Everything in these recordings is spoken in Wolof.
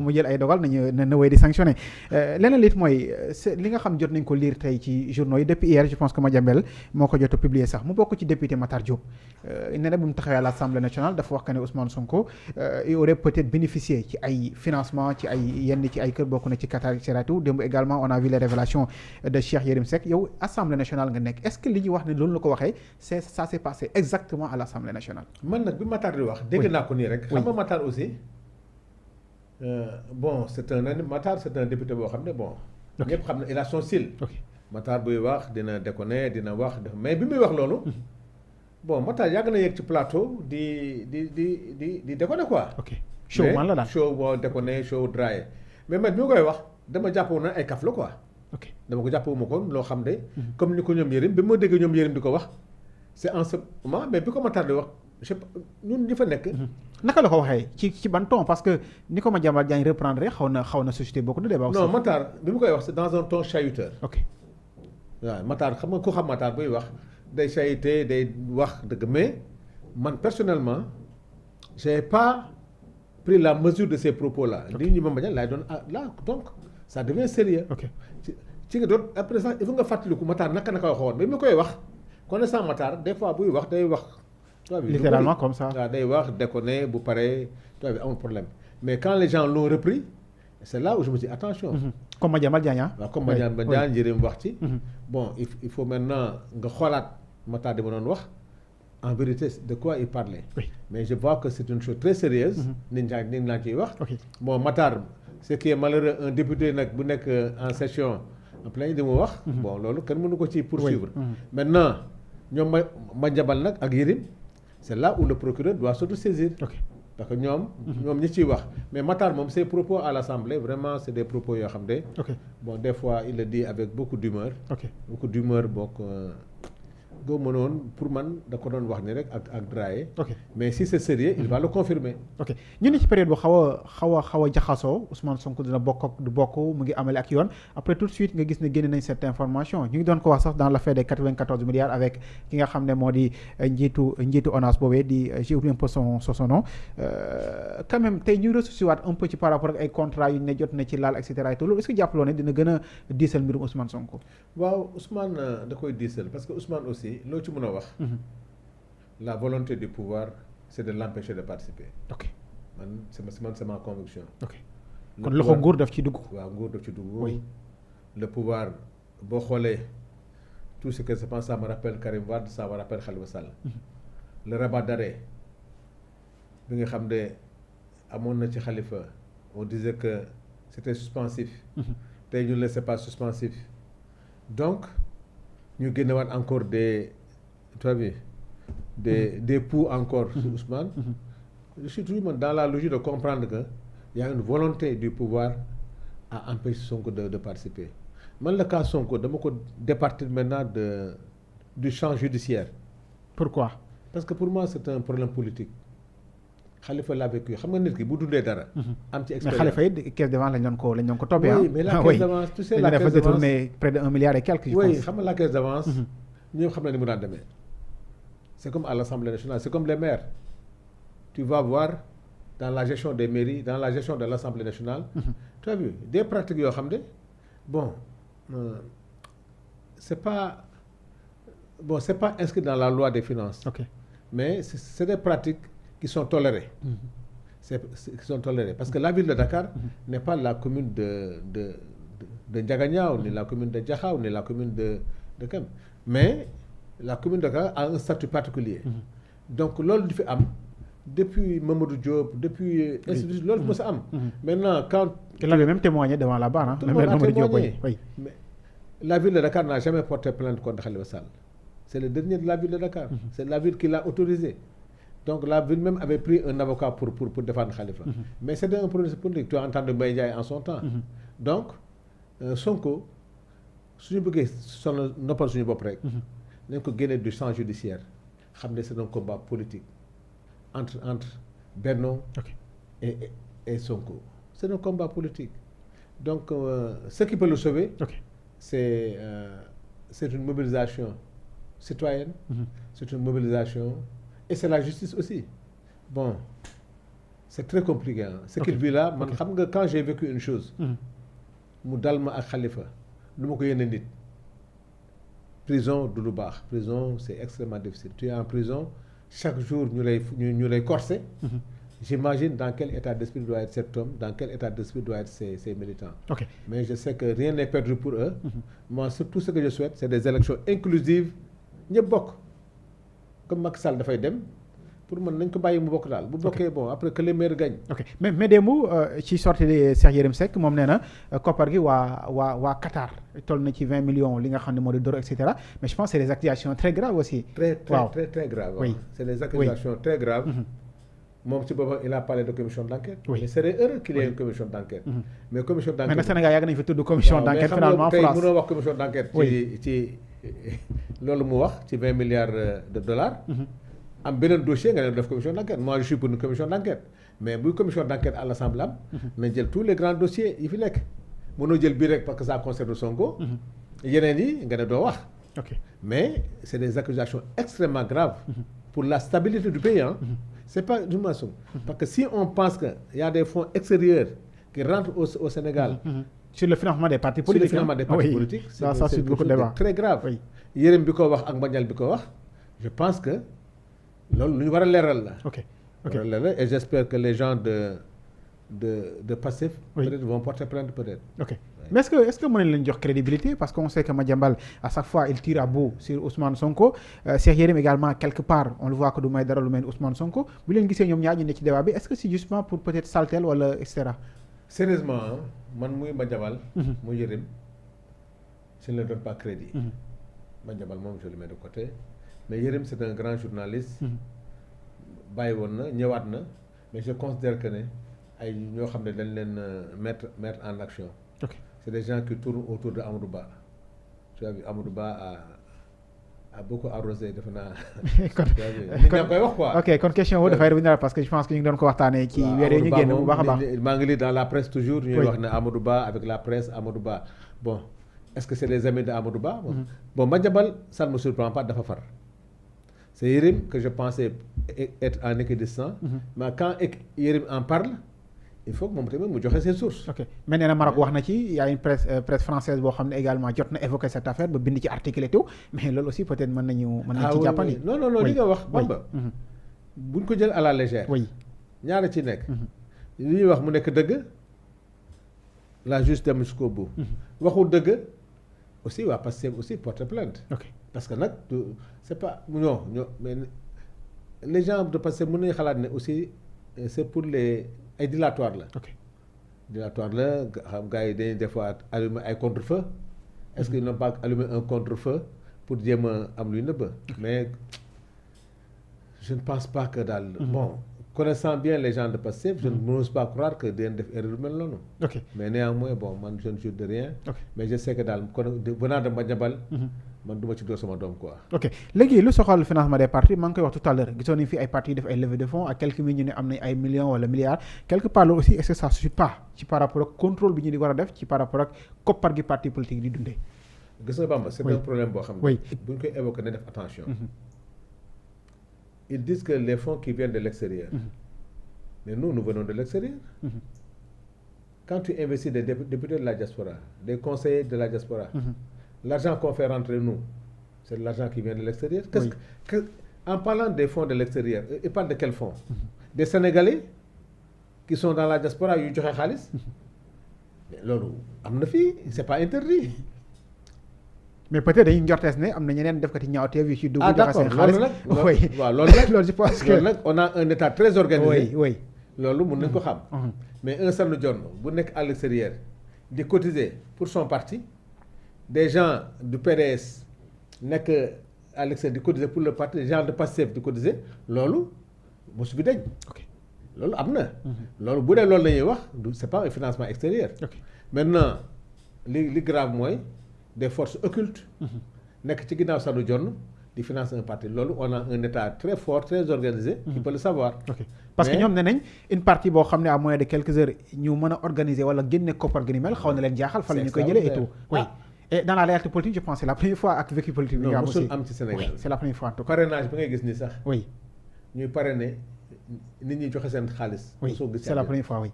mu jël ay dogal nañu na wéy di sanctionné leneen lit mooy li nga xam jot nañ ko lire tey ci journaux yi depuis hier je pense que Madiambel moo ko jot a publier sax mu bokk ci député Matar Diop nee na bi mu taxawee à l'Assemblée nationale dafa wax que ne Ousmane Sonko il aurait peut-être bénéficié ci ay financement ci ay yenn ci ay kër bokk na ci Qatar Seratou démb également on a vu les révélations de Cheikh Yérim Seck yow Assemblée nationale nga nekk est-ce que li ñuy wax ne loolu la ko waxee ça s'est passé exactement à l'Assemblée nationale. man nag bi Matar di wax dégg naa ko nii rek. xam nga Matar aussi. Bon c'est un Matar c'est un député boo xam ne bon. ñëpp xam ne il a son style. Matar buy wax dina déconner dina wax mais bi muy wax loolu. bon Matar yàgg na yegg ci plateau di déconner quoi. ok showman la daal show boo déconner show draé mais man bi ma koy wax dama jàppoon na ay kaf la quoi. ok dama ko jàppoo ma ko loo xam ne. comme ni ko ñoom Yérim bi ma dégg ñoom Yérim di ko wax c'est en ce moment mais bi ko Matar di wax je ñun ñi fa nekk. naka la ko waxee ci ban ton parce que ni ko Madiambal Diagne reprendre xaw na susciter beaucoup de débat aussi. non Matar bi mu koy wax c'est dans un ton chahuteur. ok waaw Matar xam nga ku xam Matar buy wax day chahuter day wax dëgg mais man personnellement j'ai pas pris la mesure de ces propos là. li ñu ma Diagne laay doon là donc ça devient sérieux. ok ci nga doon à présent il faut nga fàttaliku Matar naka waxoon mais mi koy wax connaissant Matar des fois buy wax day wax. littéralement comme ça. waaw day wax déconner bu paree tubaab bi amul problème mais quand les gens l'ont repris c'est là où je me dis attention. comme Madiambal Diagne waaw comme Madiambal Diagne Yérim wax ci. bon il faut maintenant nga xoolaat Matar di ma doon wax en vérité de quoi il parlait. mais je vois que c'est une chose très sérieuse. nit ñaa ngi ciy wax. bon Matar ce qui est malheureux un député nag bu nekk en session en plein di mu wax. bon loolu kenn mënu ko ci poursuivre. maintenant ñoom Madiambal nag ak Yérim. c'est là où le procureur doit s'autosaisir. parce que ñoom ñi ciy wax mais Matar moom ses propos à l'Assemblée vraiment c'est des propos yoo xam ne. bon des fois il le dit avec beaucoup d'humour. beaucoup d'humour bokk doo mënoon pour man da ko doon wax ni rek ak draé. mais si c'est sérieux il va le confirmer. ñu ne ci période bu xaw a jaxasoo Ousmane Sonko dina bokk ak du bokk mu ngi amale ak yoon après tout de suite nga gis ne génne nañ cette information ñu ngi doon ko wax sax dans l'affaire des 94 milliards avec ki nga xam ne moo di njiitu ONAS boobee di j'ai oublié un peu son nom quand même tey ñu ressuscité waat un peu ci par rapport ak ay contrats yu ne jot na ci laal et cetera et tout loolu est-ce que jàppaloo ne dina gën a diisal mbirum Ousmane Sonko. waaw Ousmane da koy diisal parce que Ousmane aussi loo ci mën a wax. la volonté du pouvoir c'est de l'empêcher de participer. c'est ma conviction. kon loxo nguur daf ci dugg. waaw nguur daf ci dugg. le pouvoir boo xoolee tout ce que je pense ça me rappelle Karim Wade ça me rappelle Khalifa Sall. le rabat d'arrêt bi nga xam ne amoon na ci Khalifa on disait que c'était suspensif. tey ñu ne c'est pas suspensif donc. ñu génnewaat encore des poux encore sur Ousmane. je suis toujours dans la logique de comprendre que y a une volonté du pouvoir à empêcher Sonko de participer man le cas Sonko dama ko départir maintenant du champ judiciaire. pourquoi. parce que pour moi c'est un problème politique. Khalifa l'a vécu xam nga nit ki bu dundee dara. am ci expérience mais Khalifa yi caisse d'avance lañ doon ko toppee. oui mais la caisse d'avance tu sais la caisse d'avance dafa détourné près de 1 milliard et quelques. oui xam nga la caisse d'avance. ñoom xam na ni mu daan demee. c'est comme à l'Assemblée nationale c'est comme les maires. tu vas voir dans la gestion des mairies dans la gestion de l'Assemblée nationale. tu as vu des pratiques yoo xam ne bon c'est pas inscrit dans la loi des finances. mais c'est des pratiques. qui sont tolérés. Qui sont tolérés parce que la ville de Dakar n'est pas la commune de Ndiaganiao ni la commune de Diakhao ni la commune de Kem mais la commune de Dakar a un statut particulier. donc loolu di fi am depuis Mamadou Diop depuis institut loolu mos a am. maintenant quand. il avait même témoigné devant la barre tout le monde a témoigné mais la ville de Dakar n'a jamais porté plainte contre Khalifa Sall c'est le dernier de la ville de Dakar. c'est la ville qui l'a autorisé. donc la ville même avait pris un avocat pour défendre Khalifa. mais c'était un processus politique tu as entendu Mbaye Ndiaye en son temps. donc Sonko suñu bëggee noppal suñu bopp rek. nañ ko génne du champ judiciaire xam ne c'est un combat politique entre Benno et Sonko c'est un combat politique donc ce qui peut le sauver. c'est une mobilisation citoyenne. c'est une mobilisation. et c'est la justice aussi bon c'est très compliqué hein. Ce qu'il vit là man xam nga quand j'ai vécu une chose mu dal ma ak Khalifa lu ma ko yéene nit prison du lu baax prison c'est extrêmement difficile tu es en prison chaque jour ñu lay corser j'imagine dans quel état d'esprit doit être cet homme dans quel état d'esprit doit être ces militants mais je sais que rien n'est perdu pour eux moi surtout ce que je souhaite c'est des élections inclusives ñëpp bokk comme Macky Sall dafay dem pour mën nañ ko bàyyi mu bokk daal bu bokkee bon après que les meilleurs gagnent. ok mais démb ci sortie de Cheikh Yérim Seck moom nee na koppar gi waa Qatar toll na ci 20 millions li nga xam ne moo di doro et cetera mais je pense que c'est des accusations très graves aussi. très graves. oui c'est des accusations très graves. moom ci boppam il a parlé de commission d'enquête. oui il serait heureux qu'il y ait une commission d'enquête. mais commission d'enquête mais nag Sénégal yàgg nañu fi tudd commission d'enquête finalement en France mais xam nga tey mënoo wax commission d'enquête. ci loolu mu wax ci 20 milliards de dollars. am beneen dossier nga ne def commission d'enquête moi je suis pour une commission d'enquête mais buy commission d'enquête à l'Assemblée am na jël tous les grands dossiers yi fi nekk mënoo jël bii rek parce que ça concerne Sonko yeneen yi nga ne doo wax mais c'est des accusations extrêmement graves pour la stabilité du pays c'est pas du mensonge parce que si on pense que y a des fonds extérieurs qui rentrent au Sénégal sur le financement des partis politiques c'est beaucoup de débat très grave Yérim bi ko wax ak Mbadiane bi ko wax je pense que loolu lu ñu war a leeral la. ok et j'espère que les gens de Pastef. peut-être vont porter plainte peut-être. ok mais est-ce que mën nañ leen jox crédibilité parce qu'on sait que Madiambal à chaque fois il tire à bout sur Ousmane Sonko Cheikh Yérim également quelque part on le voit que du may dara lu mel ni Ousmane Sonko bu leen gisee ñoom ñaar ñu ne ci débat bi est-ce que c'est justement pour peut-être saltel wala et cetera. sérieusement man muy Madiambal. muy Yérim je ne leur donne pas crédit. Madiambal moom je le mets de côté. mais Yérim c'est un grand journaliste. bàyyi woon na ñëwaat na mais je considère que ne ay ñoo xam ne dañ leen mettre en action. c'est des gens qui tournent autour de Amadou Ba. tu as vu Amadou Ba a beaucoup arrosé defe naa. kon koy wax quoi. ok kon question boobu dafay revenir parce que je pense que ñu ngi doon ko waxtaanee. ci weer yi ñu génn bu baax a baax maa ngi lire dans la presse toujours. ñuy wax ne Amadou Ba avec la presse Amadou Ba bon est-ce que c'est les amis de Amadou Ba. bon Madiambal ça ne me surprend pas dafa far. c'est Yérim que je pensais être en équidistant. mais quand Yérim en parle il faut que moom tamit mu joxe ses sources. ok mais nee na Maroc wax na ci y a une presse française boo xam ne également jot na évoquer cette affaire ba bind ci article et tout mais loolu aussi peut-être mën nañu ci jàppandi. non li nga wax Bamba. buñ ko jël à la légère. ñaara ci nekk. li ñuy wax mu nekk dëgg la justice dem jusqu'au bout. waxul dëgg aussi waa Pastef aussi porter plainte. parce que nag c'est pas non mais les gens de Pastef mën nañu xalaat ne aussi c'est pour les ay dilatoire la. dilatoire la xam gars yi dañuy des fois allumer ay contre-feu. est-ce qu'ils n'ont pas allumé un contre-feu pour jéem a am luy nëbb. mais je ne pense pas que daal. bon connaissant bien les gens de Pastef je n'ose pas croire que dañ def erreur mel noonu. mais néanmoins bon man je ne jure de rien. mais je sais que daal kon venant de Madiambal. man du ma ci door sama doom quoi. ok léegi lu soxal financement des partis maa ngi koy wax tout à l'heure gisoon nañu fi ay partis def ay levée de fonds ak quelques millions ñu ne am nañ ay millions wala milliards quelque part loolu aussi est-ce que ça suffit pas ci par rapport ak contrôle bi ñu di war a def ci par rapport ak koppar gi parti politique di dundee. gis nga Bamba c'est un problème boo xam ne. bu ñu koy évoquer ne def attention. ils disent que les fonds qui viennent de l'extérieur. mais nous venons de l'extérieur. quand tu investis des députés de la diaspora des conseillers de la diaspora. L'argent qu'on fait rentrer nous, c'est de l'argent qui vient de l'extérieur. En parlant des fonds de l'extérieur, ils parlent de quels fonds? Des Sénégalais qui sont dans la diaspora yu joxe xaalis. mais loolu am na fii c'est pas interdit. mais peut-être dañuy njortees ne am na ñeneen defkati ñaawteef yu ci dugg. joxe seen xaalis loolu nag loolu je pense que loolu nag on a un état très organisé. oui loolu mun nañ ko xam. mais un Sanu Dione bu nekk à l'extérieur di cotiser pour son parti. des gens du PDS nekk à l'extérieur di cotiser pour le parti des gens de Pastef di cotiser loolu mosu fi dañ. loolu am na. loolu bu dee loolu la ñuy wax c'est pas un financement extérieur. maintenant li grave mooy des forces occultes. nekk ci ginnaaw Sanu Dione di financer un parti loolu on a un état très fort très organisé. qui peut le savoir. parce que ñoom ne nañ une partie boo xam ne à moins de quelques heures ñu mën a organiser wala génne koppar gi ni mel xaw na leen jaaxal. fa la ñu koy jëlee et tout. et dans la réalité politique je pense c'est la première fois ak vécu politique bi nga am aussi musul am ci Sénégal c'est la première fois en tout cas. parrainage bi ngay gis ni sax. ñuy parrainer nit ñi joxe seen xaalis. oui c'est la première fois oui.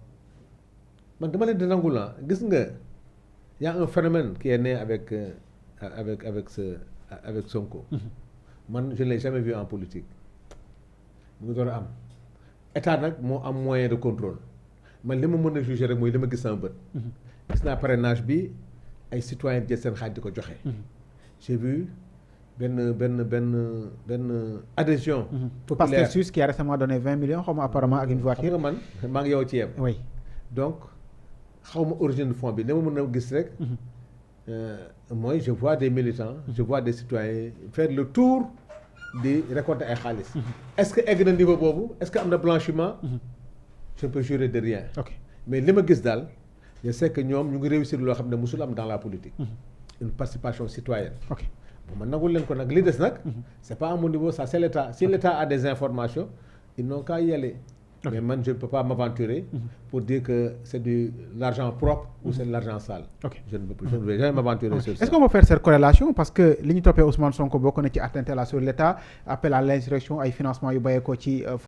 man dama leen di nangu la gis nga y a un phénomène qui est né avec Sonko. man je ne l'ai jamais vu en politique. mu ngi door a am état nag moo am moyen de contrôle man li ma mën a juger rek mooy li ma gis sama bët. gis naa parrainage bi ay citoyens jël seen xaalis di ko joxe. j'ai vu benn adhésion. populaire Pasteur Suisse qui a récemment donné 20 millions xaw ma apparemment ak une voiture. xam nga man maa ngi yow ci yem. oui donc xaw ma origine de fonds bi li ma mën a gis rek. mooy je vois des militants. je vois des citoyens faire le tour di récolter ay xaalis. est-ce que egg na niveau boobu est-ce que am na blanchiment. je ne peux jurer de rien. ok mais li ma gis daal je sais que ñoom ñu ngi réussir loo xam ne musul am dans la politique. une participation citoyenne. ok bu ma nagul leen ko nag li des nag. c'est pas à mon niveau ça c'est l'État si l'État a des informations ils n'ont qu'à y aller. Okay. Mais man je ne peux pas m'aventurer pour dire que c'est de l'argent propre ou c'est de l'argent sale. ok je ne vais jamais m'aventurer sur ça. Est-ce qu'on peut faire cette corrélation parce que li ñu toppee Ousmane Sonko bokk na ci atteinte à la sur l'État appel à l'insurrection ay financement yu bàyyeekoo ci